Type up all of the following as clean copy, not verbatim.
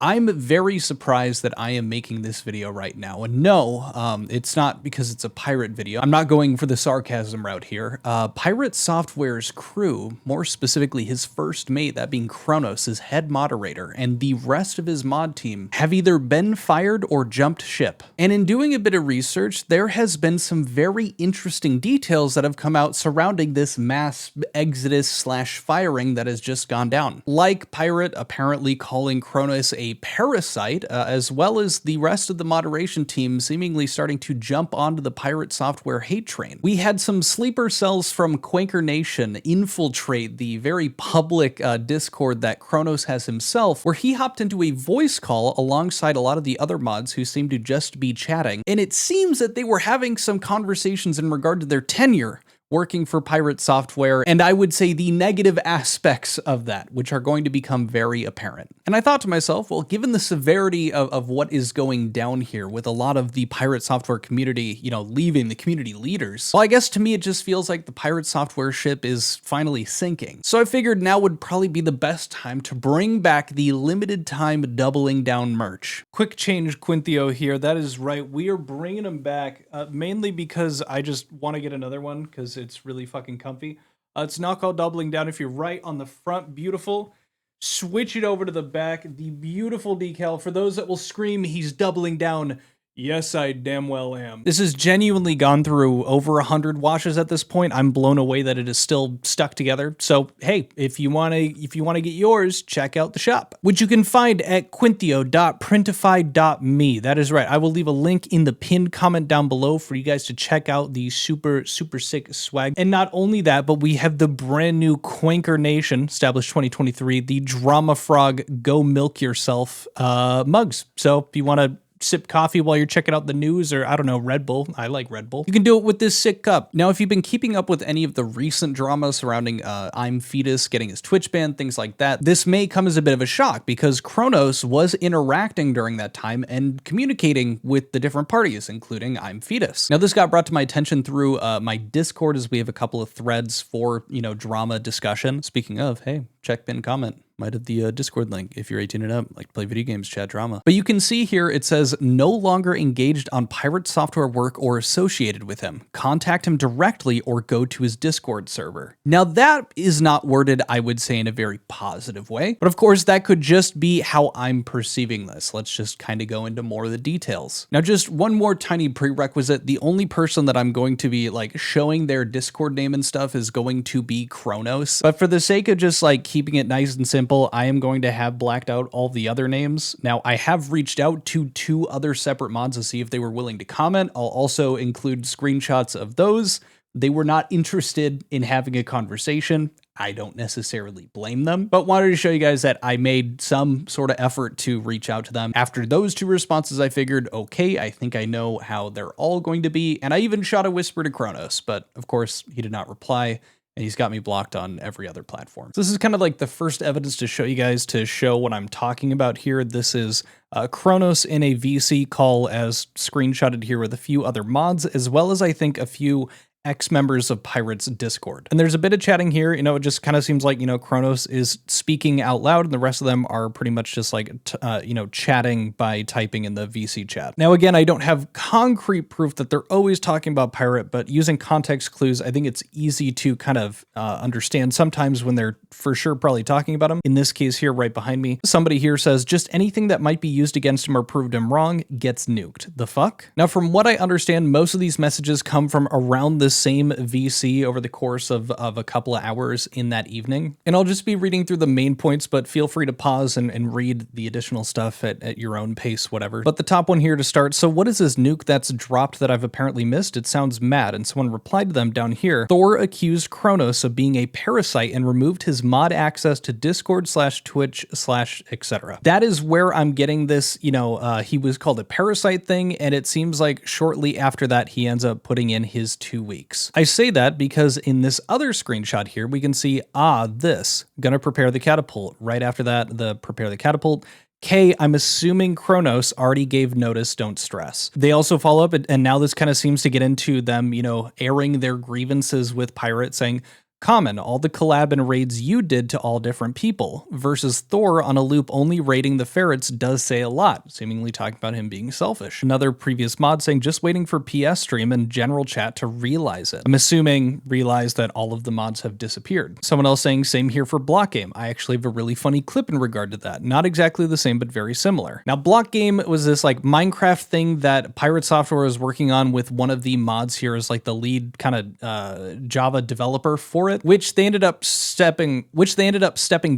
I'm very surprised that I am making this video right now. And no, it's not because it's a pirate video. I'm not going for the sarcasm route here. Pirate Software's crew, more specifically his first mate, that being Kronos, his head moderator, and the rest of his mod team have either been fired or jumped ship. And in doing a bit of research, there has been some very interesting details that have come out surrounding this mass exodus slash firing that has just gone down. Like Pirate apparently calling Kronos a parasite, as well as the rest of the moderation team seemingly starting to jump onto the Pirate Software hate train. We had some sleeper cells from Quaker Nation infiltrate the very public Discord that Kronos has himself, where he hopped into a voice call alongside a lot of the other mods who seemed to just be chatting, and it seems that they were having some conversations in regard to their tenure working for Pirate Software, and I would say the negative aspects of that, which are going to become very apparent. And I thought to myself, well, given the severity of what is going down here with a lot of the Pirate Software community, leaving the community leaders, well, I guess to me it just feels like the Pirate Software ship is finally sinking. So I figured now would probably be the best time to bring back the limited time doubling down merch. Quick change, Quinthio here. That is right. We are bringing them back mainly because I just want to get another one because it's really fucking comfy. It's not called doubling down. If you're right on the front, beautiful. Switch it over to the back, the beautiful decal. For those that will scream, he's doubling down. Yes, I damn well am. This has genuinely gone through over 100 washes at this point. I'm blown away that it is still stuck together. So, hey, if you want to get yours, check out the shop, which you can find at quinthio.printify.me. That is right. I will leave a link in the pinned comment down below for you guys to check out the super sick swag. And not only that, but we have the brand new Quaker Nation, established 2023, the Drama Frog Go Milk Yourself mugs. So if you want to sip coffee while you're checking out the news, or I don't know, Red Bull. I like Red Bull. You can do it with this sick cup. Now, if you've been keeping up with any of the recent drama surrounding I'm Fetus getting his Twitch ban, things like that, this may come as a bit of a shock because Kronos was interacting during that time and communicating with the different parties, including I'm Fetus. Now, this got brought to my attention through my Discord, as we have a couple of threads for, drama discussion. Speaking of, hey, check pinned comment. Might have the Discord link if you're 18 and up, like to play video games, chat drama. But you can see here it says no longer engaged on Pirate Software work or associated with him. Contact him directly or go to his Discord server. Now that is not worded, I would say, in a very positive way. But of course, that could just be how I'm perceiving this. Let's just kind of go into more of the details. Now, just one more tiny prerequisite. The only person that I'm going to be showing their Discord name and stuff is going to be Kronos. But for the sake of just keeping it nice and simple, I am going to have blacked out all the other names. Now, I have reached out to 2 other separate mods to see if they were willing to comment. I'll also include screenshots of those. They were not interested in having a conversation. I don't necessarily blame them, but wanted to show you guys that I made some sort of effort to reach out to them. After those 2 responses, I figured, okay, I think I know how they're all going to be. And I even shot a whisper to Kronos, but of course he did not reply. And he's got me blocked on every other platform. So this is kind of like the first evidence to show you guys to show what I'm talking about here. This is Kronos in a VC call as screenshotted here with a few other mods, as well as I think a few ex-members of Pirate's Discord. And there's a bit of chatting here, it just kind of seems like, Kronos is speaking out loud and the rest of them are pretty much just chatting by typing in the VC chat. Now, again, I don't have concrete proof that they're always talking about Pirate, but using context clues, I think it's easy to kind of understand sometimes when they're for sure probably talking about him. In this case here, right behind me, somebody here says, just anything that might be used against him or proved him wrong gets nuked. The fuck? Now, from what I understand, most of these messages come from around this same VC over the course of a couple of hours in that evening. And I'll just be reading through the main points, but feel free to pause and read the additional stuff at your own pace, whatever. But the top one here to start. So what is this nuke that's dropped that I've apparently missed? It sounds mad. And someone replied to them down here. Thor accused Kronos of being a parasite and removed his mod access to Discord / Twitch / etc. That is where I'm getting this, he was called a parasite thing. And it seems like shortly after that, he ends up putting in his 2 weeks. I say that because in this other screenshot here, we can see, this, gonna prepare the catapult. Right after that, the prepare the catapult. K, I'm assuming Kronos already gave notice, don't stress. They also follow up, and now this kind of seems to get into them, airing their grievances with Pirate, saying, Common, all the collab and raids you did to all different people, versus Thor on a loop only raiding the ferrets does say a lot, seemingly talking about him being selfish. Another previous mod saying just waiting for PS stream and general chat to realize it. I'm assuming realize that all of the mods have disappeared. Someone else saying same here for Block Game. I actually have a really funny clip in regard to that. Not exactly the same, but very similar. Now, Block Game was this like Minecraft thing that Pirate Software was working on with one of the mods here as like the lead kind of Java developer for it, which they ended up stepping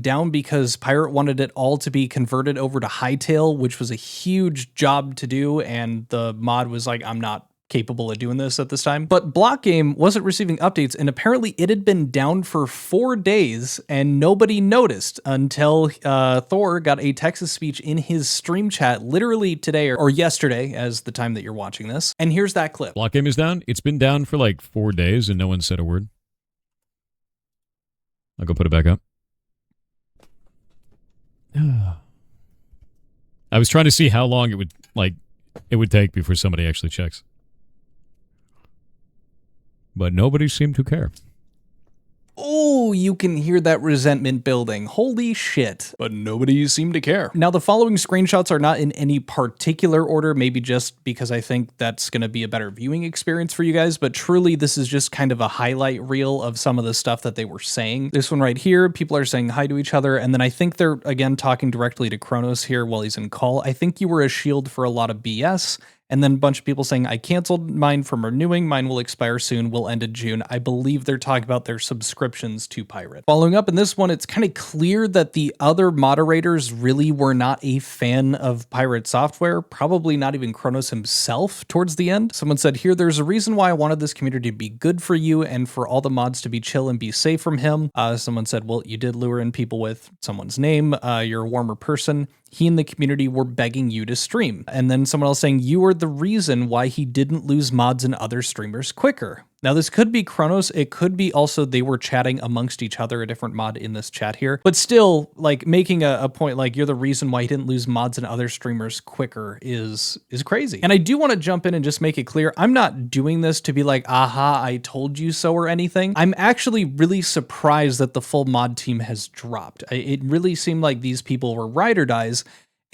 down because Pirate wanted it all to be converted over to Hightail, which was a huge job to do, and the mod was like, I'm not capable of doing this at this time. But Block Game wasn't receiving updates, and apparently it had been down for 4 days and nobody noticed until Thor got a text-to-speech in his stream chat literally today or yesterday as the time that you're watching this. And here's that clip. Block Game is down. It's been down for like 4 days and no one said a word. I'll go put it back up. I was trying to see how long it would take before somebody actually checks. But nobody seemed to care. Oh, you can hear that resentment building. Holy shit. But nobody seemed to care. Now, the following screenshots are not in any particular order, maybe just because I think that's going to be a better viewing experience for you guys, but truly this is just kind of a highlight reel of some of the stuff that they were saying. This one right here, people are saying hi to each other, and then I think they're, again, talking directly to Kronos here while he's in call. I think you were a shield for a lot of BS. And then a bunch of people saying, I canceled mine from renewing. Mine will expire soon. Will end in June. I believe they're talking about their subscriptions to Pirate. Following up in this one, it's kind of clear that the other moderators really were not a fan of Pirate Software. Probably not even Kronos himself towards the end. Someone said here, there's a reason why I wanted this community to be good for you and for all the mods to be chill and be safe from him. Someone said, well, you did lure in people with someone's name. You're a warmer person. He and the community were begging you to stream. And then someone else saying, you were the reason why he didn't lose mods and other streamers quicker. Now, this could be Kronos. It could be also they were chatting amongst each other, a different mod in this chat here. But still, like, making a point like you're the reason why he didn't lose mods and other streamers quicker is crazy. And I do want to jump in and just make it clear, I'm not doing this to be like, aha, I told you so or anything. I'm actually really surprised that the full mod team has dropped. It really seemed like these people were ride or dies.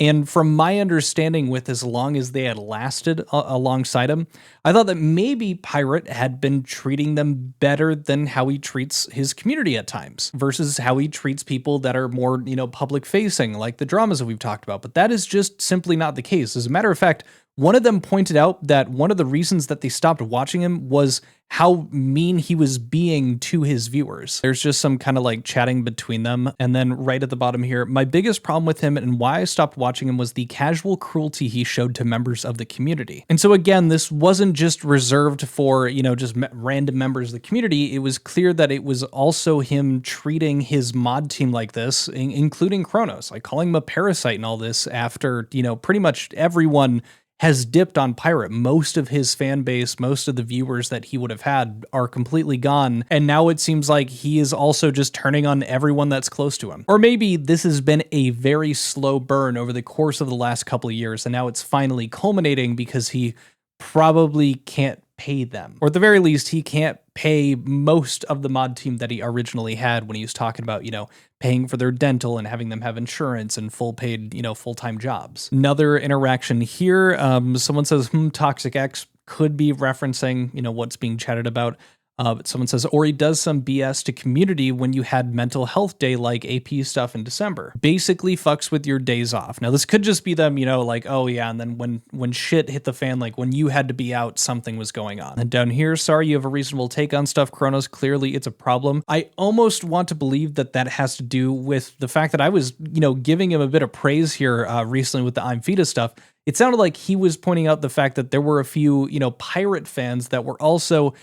And from my understanding, with as long as they had lasted alongside him, I thought that maybe Pirate had been treating them better than how he treats his community at times versus how he treats people that are more, public facing, like the dramas that we've talked about. But that is just simply not the case. As a matter of fact, one of them pointed out that one of the reasons that they stopped watching him was how mean he was being to his viewers. There's just some kind of like chatting between them. And then right at the bottom here, my biggest problem with him and why I stopped watching him was the casual cruelty he showed to members of the community. And so again, this wasn't just reserved for, just random members of the community. It was clear that it was also him treating his mod team like this, including Kronos, like calling him a parasite and all this after, pretty much everyone has dipped on Pirate. Most of his fan base, most of the viewers that he would have had are completely gone. And now it seems like he is also just turning on everyone that's close to him. Or maybe this has been a very slow burn over the course of the last couple of years, and now it's finally culminating because he probably can't pay them. Or at the very least, he can't pay most of the mod team that he originally had when he was talking about, paying for their dental and having them have insurance and full paid, full-time jobs. Another interaction here, someone says, Toxic X could be referencing, what's being chatted about. But someone says, or he does some BS to community when you had mental health day like AP stuff in December. Basically fucks with your days off. Now, this could just be them, like, oh yeah, and then when shit hit the fan, like when you had to be out, something was going on. And down here, sorry, you have a reasonable take on stuff, Kronos. Clearly, it's a problem. I almost want to believe that that has to do with the fact that I was, giving him a bit of praise here recently with the I'm Fetus stuff. It sounded like he was pointing out the fact that there were a few, Pirate fans that were also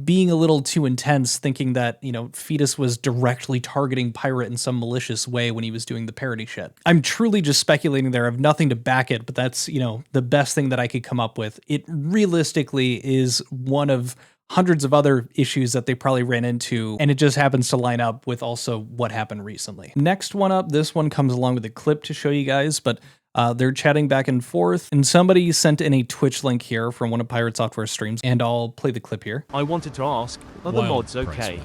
being a little too intense, thinking that, Fetus was directly targeting Pirate in some malicious way when he was doing the parody shit. I'm truly just speculating there. I have nothing to back it, but that's, the best thing that I could come up with. It realistically is one of hundreds of other issues that they probably ran into, and it just happens to line up with also what happened recently. Next one up, this one comes along with a clip to show you guys, but they're chatting back and forth, and somebody sent in a Twitch link here from one of Pirate Software's streams, and I'll play the clip here. I wanted to ask, are the mods okay?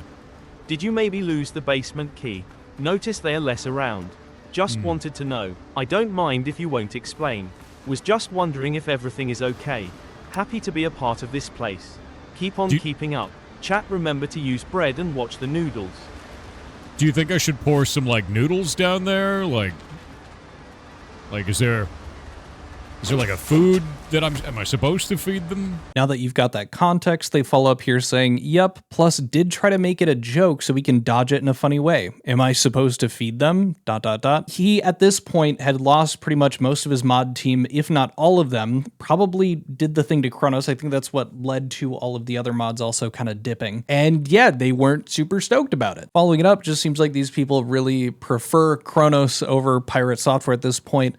Did you maybe lose the basement key? Notice they are less around. Just wanted to know. I don't mind if you won't explain. Was just wondering if everything is okay. Happy to be a part of this place. Keep on keeping up. Chat, remember to use bread and watch the noodles. Do you think I should pour some, like, noodles down there? Like is there like a food that am I supposed to feed them? Now that you've got that context, they follow up here saying, yep, plus did try to make it a joke so we can dodge it in a funny way. Am I supposed to feed them? ... He, at this point, had lost pretty much most of his mod team, if not all of them. Probably did the thing to Kronos. I think that's what led to all of the other mods also kind of dipping. And yeah, they weren't super stoked about it. Following it up, just seems like these people really prefer Kronos over Pirate Software at this point.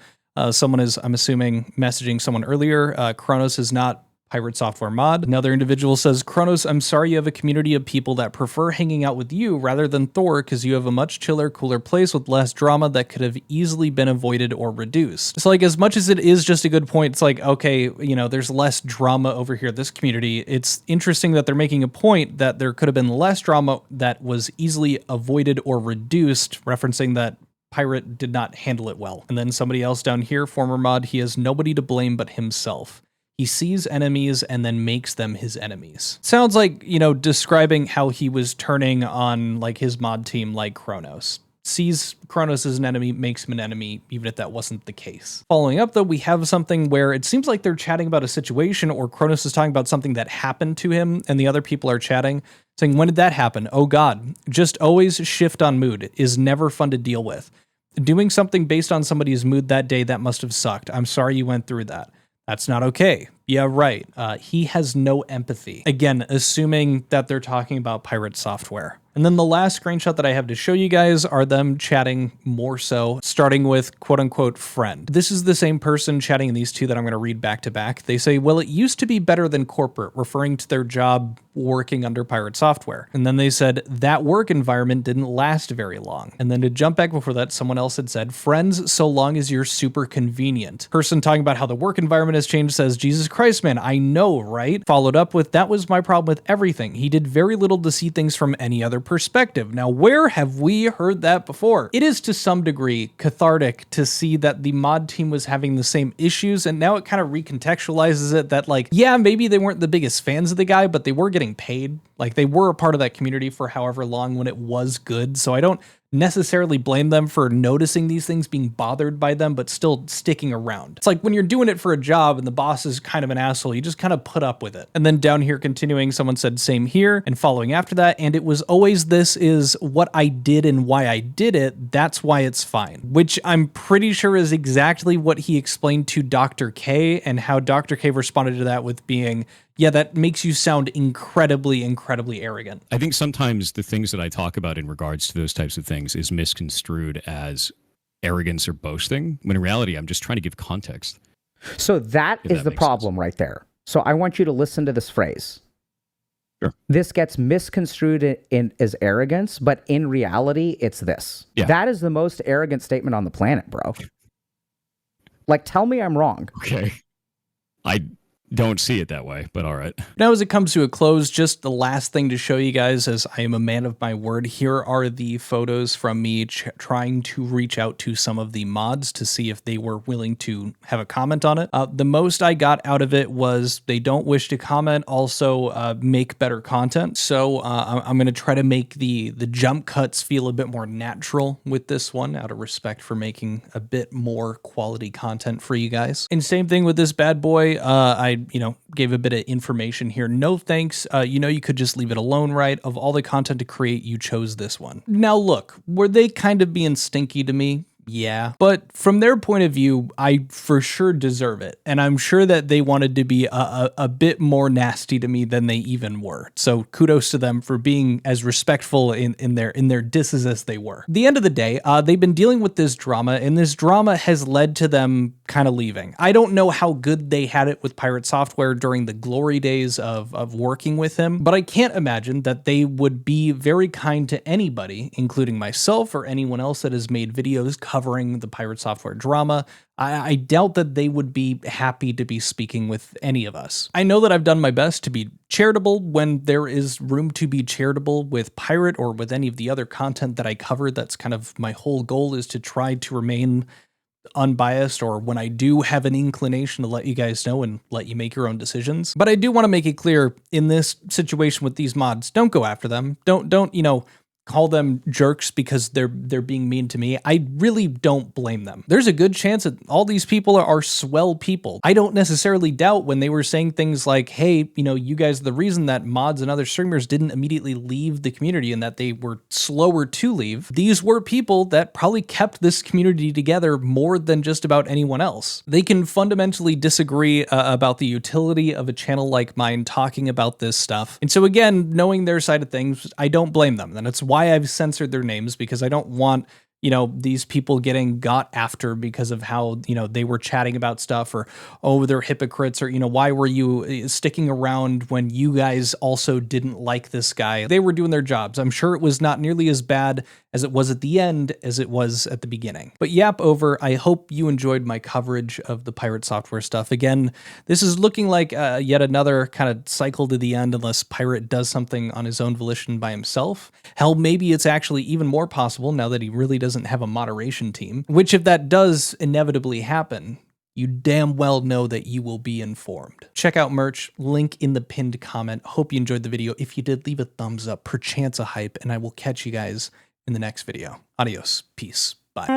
Someone is, I'm assuming, messaging someone earlier. Kronos is not Pirate Software mod. Another individual says, Kronos, I'm sorry you have a community of people that prefer hanging out with you rather than Thor because you have a much chiller, cooler place with less drama that could have easily been avoided or reduced. So like, as much as it is just a good point, it's like, okay, you know, there's less drama over here, this community. It's interesting that they're making a point that there could have been less drama that was easily avoided or reduced, referencing that Pirate did not handle it well. And then somebody else down here, former mod, he has nobody to blame but himself. He sees enemies and then makes them his enemies. Sounds like, you know, describing how he was turning on like his mod team like Kronos. Sees Kronos as an enemy, makes him an enemy, even if that wasn't the case. Following up though, we have something where it seems like they're chatting about a situation, or Kronos is talking about something that happened to him and the other people are chatting, saying, when did that happen? Oh God, just always shift on mood is never fun to deal with. Doing something based on somebody's mood that day, that must have sucked. I'm sorry you went through that. That's not okay. Yeah, right. He has no empathy. Again, assuming that they're talking about Pirate Software. And then the last screenshot that I have to show you guys are them chatting more so, starting with quote-unquote friend. This is the same person chatting in these two that I'm going to read back to back. They say, well, it used to be better than corporate, referring to their job working under Pirate Software. And then they said, that work environment didn't last very long. And then to jump back before that, someone else had said, friends, so long as you're super convenient. Person talking about how the work environment has changed says, Jesus Christ, man, I know, right? Followed up with, that was my problem with everything. He did very little to see things from any other perspective. Now, where have we heard that before? It is to some degree cathartic to see that the mod team was having the same issues, and now it kind of recontextualizes it that, like, yeah, maybe they weren't the biggest fans of the guy, but they were getting paid. Like, they were a part of that community for however long when it was good, so I don't necessarily blame them for noticing these things, being bothered by them, but still sticking around. It's like when you're doing it for a job and the boss is kind of an asshole, you just kind of put up with it. And then down here continuing, someone said same here, and following after that, and it was always this is what I did and why I did it, that's why it's fine. Which I'm pretty sure is exactly what he explained to Dr. K, and how Dr. K responded to that with being, yeah, that makes you sound incredibly, incredibly arrogant. I think sometimes the things that I talk about in regards to those types of things is misconstrued as arrogance or boasting, when in reality, I'm just trying to give context. So that is the problem right there. So I want you to listen to this phrase. Sure. This gets misconstrued as arrogance, but in reality, it's this. Yeah. That is the most arrogant statement on the planet, bro. Like, tell me I'm wrong. Okay. I don't see it that way, but all right. Now, as it comes to a close, just the last thing to show you guys, as I am a man of my word, here are the photos from me trying to reach out to some of the mods to see if they were willing to have a comment on it. The most I got out of it was they don't wish to comment, also make better content. So I'm going to try to make the jump cuts feel a bit more natural with this one, out of respect for making a bit more quality content for you guys. And same thing with this bad boy. I gave a bit of information here. No thanks. You could just leave it alone, right? Of all the content to create, you chose this one. Now look, were they kind of being stinky to me? Yeah, but from their point of view, I for sure deserve it. And I'm sure that they wanted to be a bit more nasty to me than they even were. So kudos to them for being as respectful in their disses as they were. At the end of the day, they've been dealing with this drama, and this drama has led to them kind of leaving. I don't know how good they had it with Pirate Software during the glory days of working with him, but I can't imagine that they would be very kind to anybody, including myself or anyone else that has made videos covering the Pirate Software drama. I doubt that they would be happy to be speaking with any of us. I know that I've done my best to be charitable when there is room to be charitable with Pirate or with any of the other content that I cover. That's kind of my whole goal, is to try to remain unbiased, or when I do have an inclination to let you guys know and let you make your own decisions. But I do want to make it clear, in this situation with these mods, don't go after them. Don't, you know, call them jerks because they're being mean to me. I really don't blame them. There's a good chance that all these people are swell people. I don't necessarily doubt when they were saying things like, hey, you know, you guys are the reason that mods and other streamers didn't immediately leave the community and that they were slower to leave. These were people that probably kept this community together more than just about anyone else. They can fundamentally disagree about the utility of a channel like mine talking about this stuff. And so again, knowing their side of things, I don't blame them. And it's why I've censored their names, because I don't want, you know, these people getting got after because of how, you know, they were chatting about stuff, or, oh, they're hypocrites, or, you know, why were you sticking around when you guys also didn't like this guy? They were doing their jobs. I'm sure it was not nearly as bad as it was at the end as it was at the beginning. But yap over, I hope you enjoyed my coverage of the Pirate Software stuff. Again, this is looking like yet another kind of cycle to the end, unless Pirate does something on his own volition by himself. Hell, maybe it's actually even more possible now that he really doesn't have a moderation team, which, if that does inevitably happen, you damn well know that you will be informed. Check out merch, link in the pinned comment. Hope you enjoyed the video. If you did, leave a thumbs up, perchance a hype, and I will catch you guys in the next video. Adios. Peace. Bye.